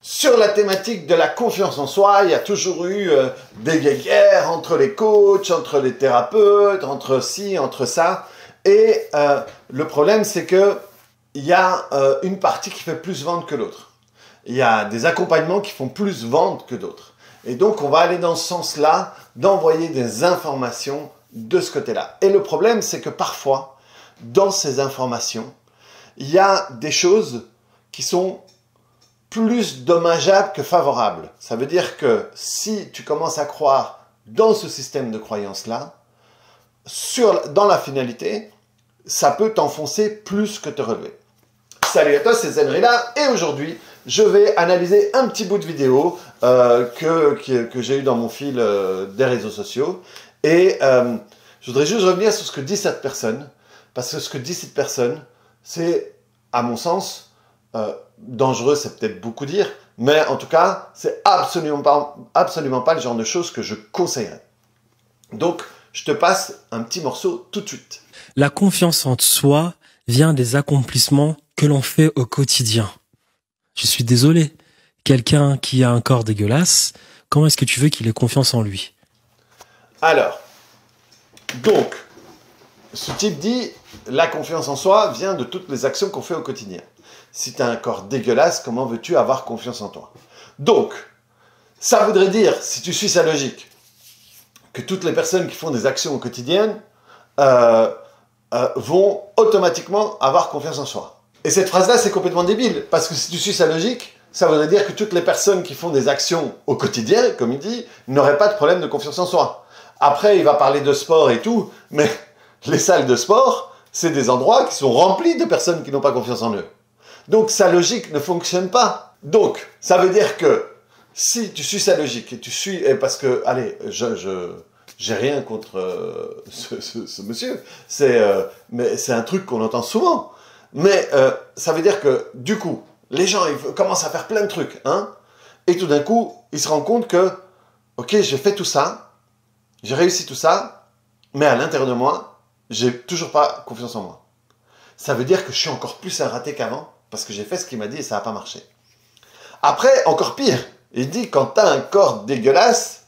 Sur la thématique de la confiance en soi, il y a toujours eu des guerres entre les coachs, entre les thérapeutes, entre ci, entre ça. Et le problème, c'est que il y a une partie qui fait plus vendre que l'autre. Il y a des accompagnements qui font plus vendre que d'autres. Et donc, on va aller dans ce sens-là, d'envoyer des informations de ce côté-là. Et le problème, c'est que parfois, dans ces informations, il y a des choses qui sont plus dommageables que favorables. Ça veut dire que si tu commences à croire dans ce système de croyance-là, dans la finalité, ça peut t'enfoncer plus que te relever. Salut à toi, c'est Zenrila, et aujourd'hui, je vais analyser un petit bout de vidéo que j'ai eu dans mon fil des réseaux sociaux. Et je voudrais juste revenir sur ce que dit cette personne, parce que ce que dit cette personne, c'est, à mon sens, dangereux, c'est peut-être beaucoup dire, mais en tout cas, c'est absolument pas le genre de choses que je conseillerais. Donc, je te passe un petit morceau tout de suite. La confiance en soi vient des accomplissements que l'on fait au quotidien. Je suis désolé, quelqu'un qui a un corps dégueulasse, comment est-ce que tu veux qu'il ait confiance en lui? Alors, donc, ce type dit, la confiance en soi vient de toutes les actions qu'on fait au quotidien. Si tu as un corps dégueulasse, comment veux-tu avoir confiance en toi? Donc, ça voudrait dire, si tu suis sa logique, que toutes les personnes qui font des actions au quotidien vont automatiquement avoir confiance en soi. Et cette phrase-là, c'est complètement débile, parce que si tu suis sa logique, ça voudrait dire que toutes les personnes qui font des actions au quotidien, comme il dit, n'auraient pas de problème de confiance en soi. Après, il va parler de sport et tout, mais les salles de sport, c'est des endroits qui sont remplis de personnes qui n'ont pas confiance en eux. Donc, sa logique ne fonctionne pas. Donc, ça veut dire que si tu suis sa logique, et tu suis, parce que, allez, j'ai rien contre ce monsieur, mais c'est un truc qu'on entend souvent. Mais ça veut dire que, du coup, les gens ils commencent à faire plein de trucs, hein, et tout d'un coup, ils se rendent compte que, ok, j'ai fait tout ça, j'ai réussi tout ça, mais à l'intérieur de moi, j'ai toujours pas confiance en moi. Ça veut dire que je suis encore plus un raté qu'avant, parce que j'ai fait ce qu'il m'a dit et ça n'a pas marché. Après, encore pire, il dit, quand tu as un corps dégueulasse,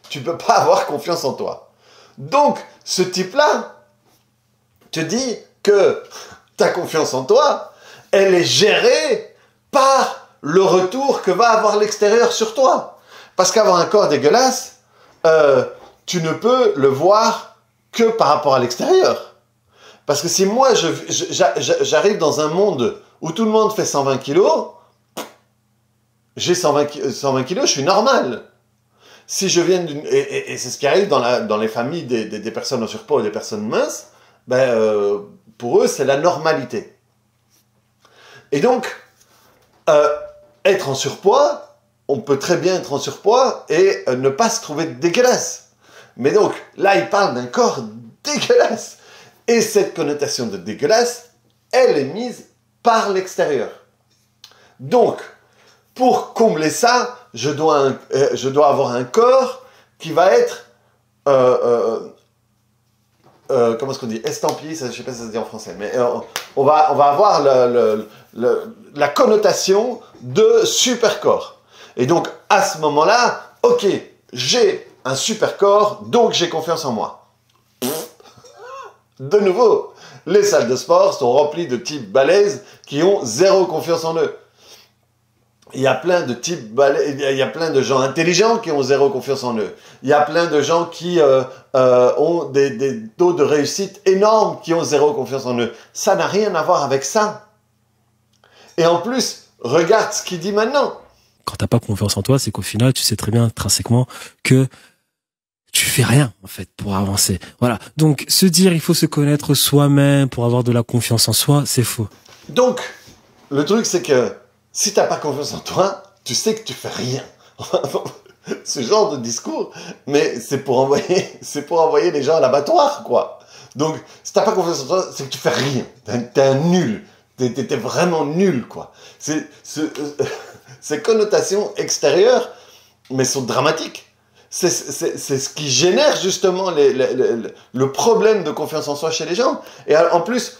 tu peux pas avoir confiance en toi. Donc, ce type-là te dit que ta confiance en toi, elle est gérée par le retour que va avoir l'extérieur sur toi. Parce qu'avoir un corps dégueulasse, tu ne peux le voir que par rapport à l'extérieur. Parce que si moi, j'arrive dans un monde où tout le monde fait 120 kilos, j'ai 120 kilos, je suis normal. Si je viens d'une... Et c'est ce qui arrive dans les familles des personnes en surpoids ou des personnes minces, ben, pour eux, c'est la normalité. Et donc, être en surpoids, on peut très bien être en surpoids et ne pas se trouver dégueulasse. Mais donc, là, il parle d'un corps dégueulasse. Et cette connotation de dégueulasse, elle est mise par l'extérieur. Donc, pour combler ça, je dois avoir un corps qui va être, comment est-ce qu'on dit, estampillé, ça, je ne sais pas si ça se dit en français, mais on va avoir la connotation de super corps. Et donc, à ce moment-là, ok, j'ai un super corps, donc j'ai confiance en moi. De nouveau, les salles de sport sont remplies de types balèzes qui ont zéro confiance en eux. Il y a plein de types balèzes, il y a plein de gens intelligents qui ont zéro confiance en eux. Il y a plein de gens qui ont des taux de réussite énormes qui ont zéro confiance en eux. Ça n'a rien à voir avec ça. Et en plus, regarde ce qu'il dit maintenant. Quand t'as pas confiance en toi, c'est qu'au final, tu sais très bien intrinsèquement que tu fais rien, en fait, pour avancer. Voilà. Donc, se dire il faut se connaître soi-même pour avoir de la confiance en soi, c'est faux. Donc, le truc, c'est que si t'as pas confiance en toi, tu sais que tu fais rien. Ce genre de discours, mais c'est pour envoyer les gens à l'abattoir, quoi. Donc, si t'as pas confiance en toi, c'est que tu fais rien. T'es un nul. T'es vraiment nul, quoi. Ces connotations extérieures, mais sont dramatiques. C'est ce qui génère justement le problème de confiance en soi chez les gens. Et en plus,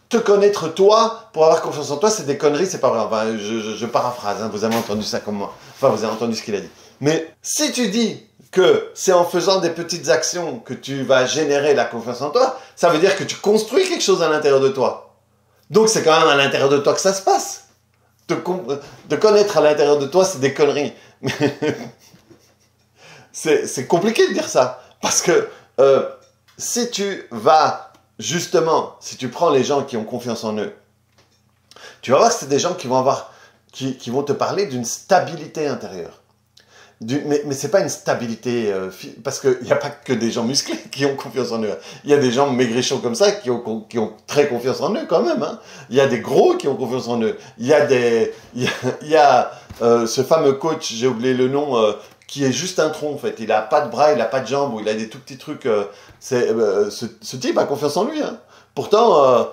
te connaître toi pour avoir confiance en toi, c'est des conneries, c'est pas vrai. Enfin, je paraphrase, hein, vous avez entendu ça comme moi. Enfin, vous avez entendu ce qu'il a dit. Mais si tu dis que c'est en faisant des petites actions que tu vas générer la confiance en toi, ça veut dire que tu construis quelque chose à l'intérieur de toi. Donc c'est quand même à l'intérieur de toi que ça se passe. De connaître à l'intérieur de toi, c'est des conneries. C'est compliqué de dire ça. Parce que si tu vas, justement, si tu prends les gens qui ont confiance en eux, tu vas voir que c'est des gens qui vont te parler d'une stabilité intérieure. Mais c'est pas une stabilité, parce qu'il n'y a pas que des gens musclés qui ont confiance en eux. Il y a des gens maigrichons comme ça qui ont très confiance en eux quand même. Hein. Il y a des gros qui ont confiance en eux. Il y a ce fameux coach, j'ai oublié le nom, qui est juste un tronc en fait. Il n'a pas de bras, il n'a pas de jambes, ou il a des tout petits trucs. Ce type a confiance en lui. Hein. Pourtant,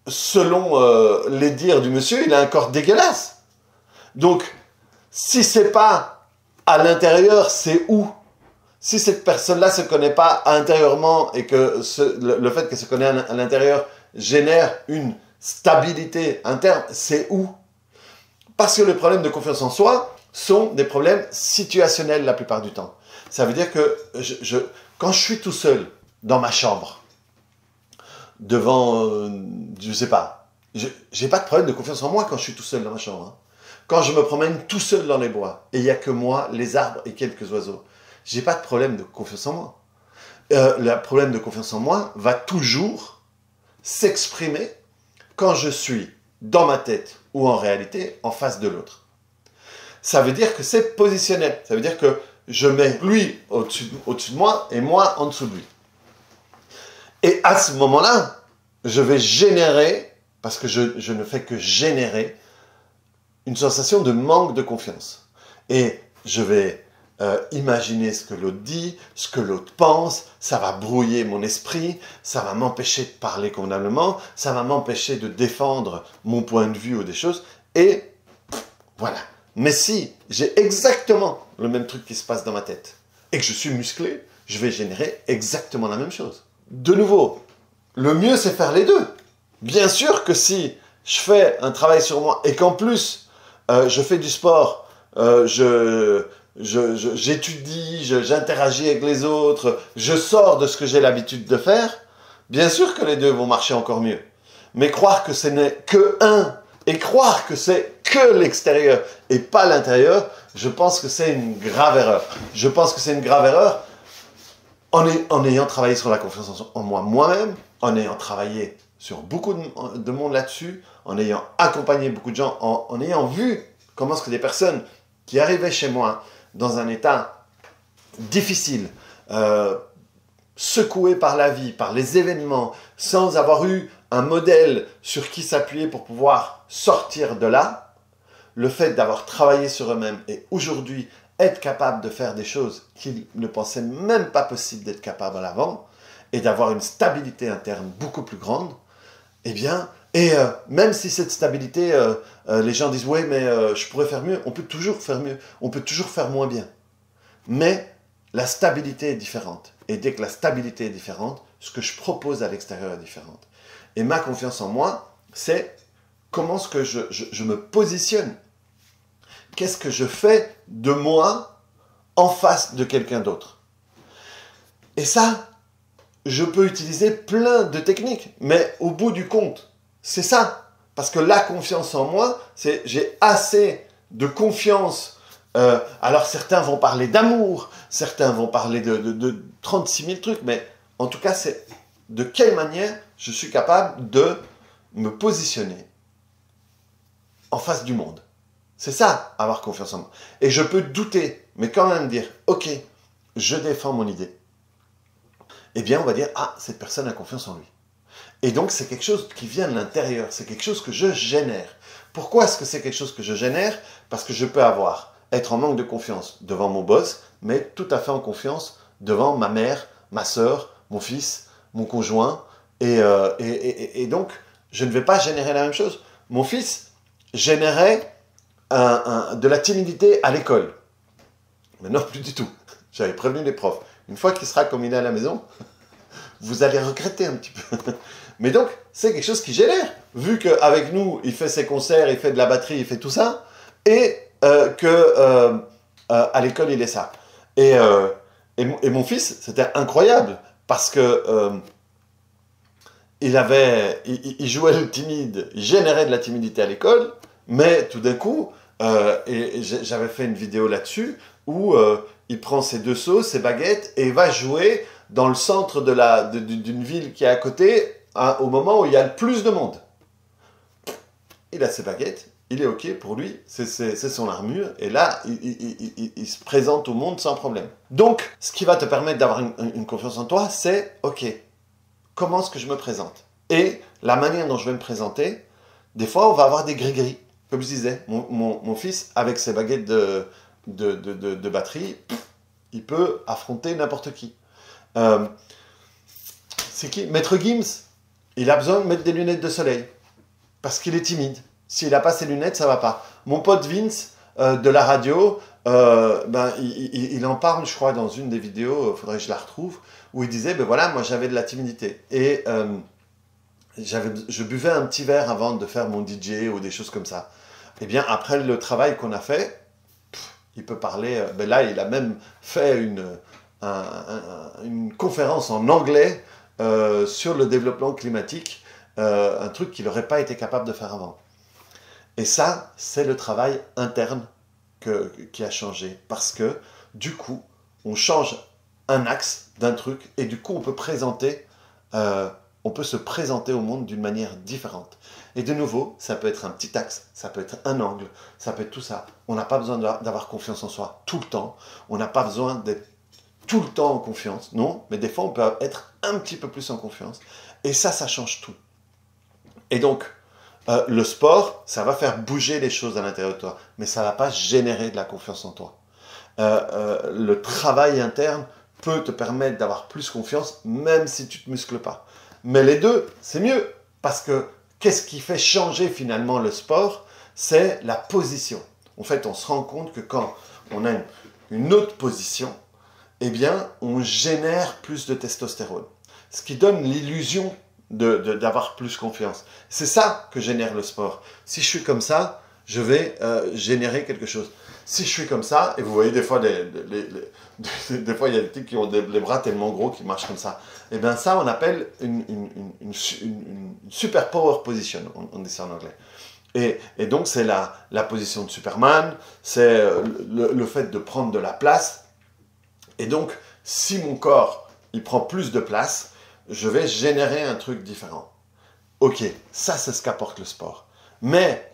selon les dires du monsieur, il a un corps dégueulasse. Donc, si c'est pas à l'intérieur, c'est où? Si cette personne-là se connaît pas intérieurement et que le fait qu'elle se connaît à l'intérieur génère une stabilité interne, c'est où? Parce que les problèmes de confiance en soi sont des problèmes situationnels la plupart du temps. Ça veut dire que quand je suis tout seul dans ma chambre, devant, je sais pas, j'ai pas de problème de confiance en moi quand je suis tout seul dans ma chambre. Hein. Quand je me promène tout seul dans les bois, et il n'y a que moi, les arbres et quelques oiseaux, j'ai pas de problème de confiance en moi. Le problème de confiance en moi va toujours s'exprimer quand je suis dans ma tête ou en réalité en face de l'autre. Ça veut dire que c'est positionnel. Ça veut dire que je mets lui au-dessus de moi et moi en dessous de lui. Et à ce moment-là, je vais générer, parce que je ne fais que générer, une sensation de manque de confiance. Et je vais imaginer ce que l'autre dit, ce que l'autre pense, ça va brouiller mon esprit, ça va m'empêcher de parler convenablement, ça va m'empêcher de défendre mon point de vue ou des choses, et voilà. Mais si j'ai exactement le même truc qui se passe dans ma tête, et que je suis musclé, je vais générer exactement la même chose. De nouveau, le mieux c'est faire les deux. Bien sûr que si je fais un travail sur moi, et qu'en plus, je fais du sport, j'étudie, j'interagis avec les autres, je sors de ce que j'ai l'habitude de faire, bien sûr que les deux vont marcher encore mieux. Mais croire que ce n'est que un, et croire que c'est que l'extérieur et pas l'intérieur, je pense que c'est une grave erreur. Je pense que c'est une grave erreur en ayant travaillé sur la confiance en moi moi-même, en ayant travaillé sur beaucoup de monde là-dessus, en ayant accompagné beaucoup de gens, en ayant vu comment est-ce que des personnes qui arrivaient chez moi dans un état difficile, secouées par la vie, par les événements, sans avoir eu un modèle sur qui s'appuyer pour pouvoir sortir de là, le fait d'avoir travaillé sur eux-mêmes et aujourd'hui être capable de faire des choses qu'ils ne pensaient même pas possible d'être capables à l'avant, et d'avoir une stabilité interne beaucoup plus grande, eh bien, et même si cette stabilité, les gens disent « ouais, mais je pourrais faire mieux », on peut toujours faire mieux, on peut toujours faire moins bien. Mais la stabilité est différente. Et dès que la stabilité est différente, ce que je propose à l'extérieur est différent. Et ma confiance en moi, c'est comment est-ce que je me positionne. Qu'est-ce que je fais de moi en face de quelqu'un d'autre. Et ça, je peux utiliser plein de techniques, mais au bout du compte, c'est ça. Parce que la confiance en moi, c'est j'ai assez de confiance. Alors certains vont parler d'amour, certains vont parler de 36 000 trucs, mais en tout cas, c'est de quelle manière je suis capable de me positionner en face du monde. C'est ça, avoir confiance en moi. Et je peux douter, mais quand même dire, ok, je défends mon idée. Eh bien, on va dire, ah, cette personne a confiance en lui. Et donc, c'est quelque chose qui vient de l'intérieur, c'est quelque chose que je génère. Pourquoi est-ce que c'est quelque chose que je génère? Parce que je peux être en manque de confiance devant mon boss, mais tout à fait en confiance devant ma mère, ma sœur, mon fils, mon conjoint. Et donc, je ne vais pas générer la même chose. Mon fils générait de la timidité à l'école. Mais non, plus du tout. J'avais prévenu les profs. Une fois qu'il sera comme il est à la maison, vous allez regretter un petit peu. Mais donc, c'est quelque chose qui génère. Vu qu'avec nous, il fait ses concerts, il fait de la batterie, il fait tout ça, et à l'école, il est ça. Et mon fils, c'était incroyable, parce que il jouait le timide, il générait de la timidité à l'école, mais tout d'un coup, et j'avais fait une vidéo là-dessus, où il prend ses 2 seaux, ses baguettes, et il va jouer dans le centre d'une ville qui est à côté, au moment où il y a le plus de monde. Il a ses baguettes, il est OK pour lui, c'est son armure, et là, il se présente au monde sans problème. Donc, ce qui va te permettre d'avoir une confiance en toi, c'est OK, comment est-ce que je me présente? Et la manière dont je vais me présenter, des fois, on va avoir des gris-gris. Comme je disais, mon fils, avec ses baguettes de batterie, il peut affronter n'importe qui. C'est qui? Maître Gims, il a besoin de mettre des lunettes de soleil, parce qu'il est timide. S'il n'a pas ses lunettes, ça ne va pas. Mon pote Vince, de la radio, il en parle, je crois, dans une des vidéos, il faudrait que je la retrouve, où il disait, ben voilà, moi j'avais de la timidité. Et je buvais un petit verre avant de faire mon DJ ou des choses comme ça. Eh bien, après le travail qu'on a fait, il peut parler. Ben là, il a même fait une conférence en anglais sur le développement climatique, un truc qu'il n'aurait pas été capable de faire avant. Et ça, c'est le travail interne qui a changé. Parce que, du coup, on change un axe d'un truc et du coup, on peut se présenter au monde d'une manière différente. Et de nouveau, ça peut être un petit axe, ça peut être un angle, ça peut être tout ça. On n'a pas besoin d'avoir confiance en soi tout le temps. On n'a pas besoin d'être tout le temps en confiance, non. Mais des fois, on peut être un petit peu plus en confiance. Et ça change tout. Et donc, le sport, ça va faire bouger les choses à l'intérieur de toi, mais ça ne va pas générer de la confiance en toi. Le travail interne peut te permettre d'avoir plus confiance, même si tu ne te muscles pas. Mais les deux, c'est mieux, parce que qu'est-ce qui fait changer finalement le sport? C'est la position. En fait, on se rend compte que quand on a une autre position, eh bien, on génère plus de testostérone, ce qui donne l'illusion d'avoir plus confiance. C'est ça que génère le sport. Si je suis comme ça, je vais générer quelque chose. Si je suis comme ça, et vous voyez des fois, des fois il y a des types qui ont les bras tellement gros qu'ils marchent comme ça. Et bien ça, on appelle une super power position, on dit ça en anglais. Et donc c'est la position de Superman, c'est le fait de prendre de la place. Et donc, si mon corps, il prend plus de place, je vais générer un truc différent. Ok, ça c'est ce qu'apporte le sport. Mais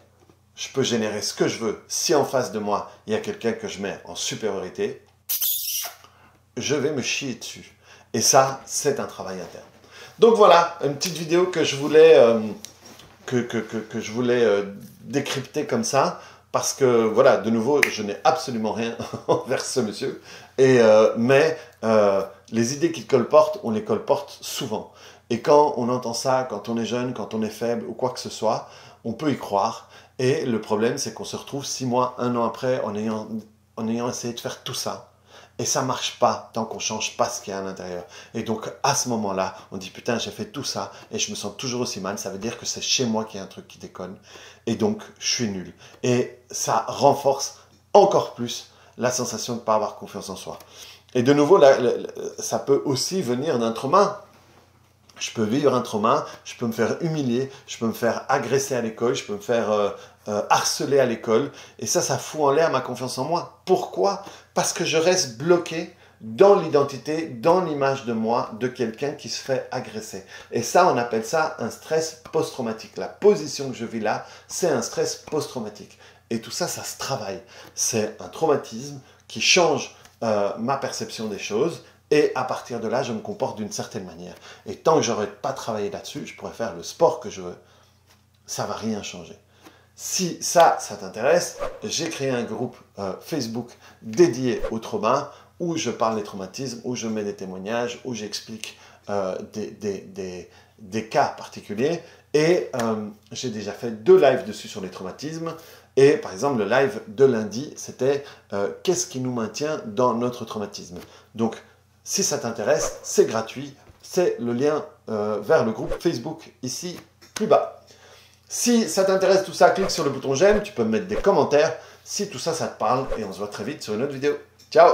je peux générer ce que je veux. Si en face de moi, il y a quelqu'un que je mets en supériorité, je vais me chier dessus. Et ça, c'est un travail interne. Donc voilà, une petite vidéo que je voulais, décrypter comme ça. Parce que, voilà, de nouveau, je n'ai absolument rien envers ce monsieur. Mais les idées qu'il colporte, on les colporte souvent. Et quand on entend ça, quand on est jeune, quand on est faible ou quoi que ce soit, on peut y croire. Et le problème, c'est qu'on se retrouve 6 mois, 1 an après, en ayant essayé de faire tout ça. Et ça ne marche pas tant qu'on ne change pas ce qu'il y a à l'intérieur. Et donc, à ce moment-là, on dit, putain, j'ai fait tout ça et je me sens toujours aussi mal. Ça veut dire que c'est chez moi qu'il y a un truc qui déconne. Et donc, je suis nul. Et ça renforce encore plus la sensation de ne pas avoir confiance en soi. Et de nouveau, ça peut aussi venir d'un trauma. Je peux vivre un trauma, je peux me faire humilier, je peux me faire agresser à l'école, je peux me faire harceler à l'école. Et ça fout en l'air ma confiance en moi. Pourquoi? Parce que je reste bloqué dans l'identité, dans l'image de moi, de quelqu'un qui se fait agresser. Et ça, on appelle ça un stress post-traumatique. La position que je vis là, c'est un stress post-traumatique. Et tout ça, ça se travaille. C'est un traumatisme qui change ma perception des choses. Et à partir de là, je me comporte d'une certaine manière. Et tant que je n'aurai pas travaillé là-dessus, je pourrais faire le sport que je veux. Ça ne va rien changer. Si ça t'intéresse, j'ai créé un groupe Facebook dédié au trauma, où je parle des traumatismes, où je mets des témoignages, où j'explique des cas particuliers. Et j'ai déjà fait 2 lives dessus sur les traumatismes. Et par exemple, le live de lundi, c'était qu'est-ce qui nous maintient dans notre traumatisme. Donc, si ça t'intéresse, c'est gratuit. c'est le lien vers le groupe Facebook ici plus bas. Si ça t'intéresse tout ça, clique sur le bouton j'aime, tu peux me mettre des commentaires si tout ça, ça te parle et on se voit très vite sur une autre vidéo. Ciao!